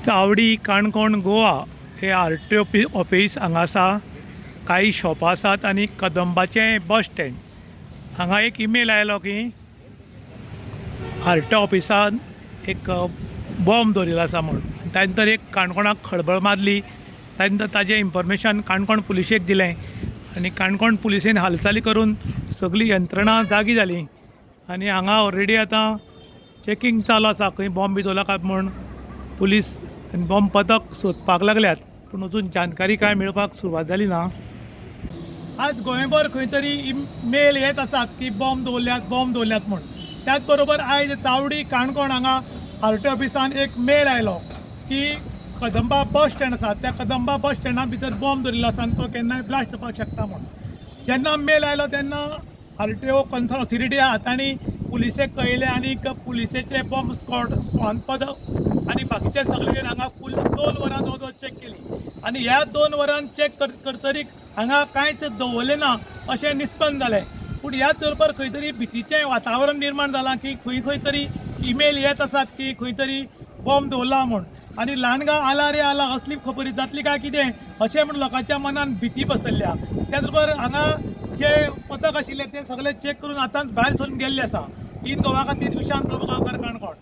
चावडी काणकोण गोवा हे RTO. Office हांगा आसा. काही शॉपां आसात आनी कदंबाचें बस स्टँड. हांगा एक ईमेल आयलो की आर.टी.ओ. ऑफिसान एक बॉम्ब दवरिल्लो आसा म्हूण. ताणें तर एक काणकोणाक खळबळ मारली. ताणें तर ताजें इन्फॉर्मेशन काणकोण पुलिशेक दिलें आनी काणकोण पुलिसेन हालचाली करून सगळी यंत्रणा जागी जाली आनी हांगा ऑलरेडी आतां चॅकींग चालू आसा. खंय बॉम्ब बी दवरला काय म्हूण पुलीस आनी बॉम्ब पथक सोदपाक लागल्यात, पूण अजून जानकारी काय मेळपाक सुरवात जाली ना. आज गोंयभर खंय तरी मेल येत आसात की बॉम्ब दवरल्यात म्हूण. त्याच बरोबर आयज चावडी काणकोण हांगा आर.टी.ओ. ऑफिसान एक मेल आयलो की कदंबा बस स्टँड आसा त्या कदंबा बस स्टँडा भितर बॉम्ब दवरिल्लो आसा आनी तो केन्नाय ब्लास्ट जावपाक शकता म्हूण. जेन्ना मेल आयलो तेन्ना आर.टी.ओ. कन्सर्न ऑथॉरिटी आहा तांणी पुलिसेक कळयलें आनी पुलिसेचे बॉम्ब स्क्वॉड स्वान पथक आनी बाकीचे सगळे हांगा फूल 2 वरां जवळ चॅक केली आनी ह्या 2 वरां चॅक करतरीक हांगा कांयच दवरलें ना अशें निस्पन्न जालें. पूण ह्याच बरोबर खंय तरी भितीचें वातावरण निर्माण जालां की खंय तरी ईमेल येत आसात की खंय तरी बॉम्ब दवरला म्हूण. आनी ल्हानगा आला रे आला असली खबरी जातली काय कितें अशें म्हूण लोकांच्या मनान भिती पसरल्या. त्याच बरोबर हांगा जे पथक आशिल्ले ते सगळे चॅक करून आतांच भायर सरून गेल्ले आसा. इन गोवा खातीर विशांत प्रभुगांवकार, काणकोण.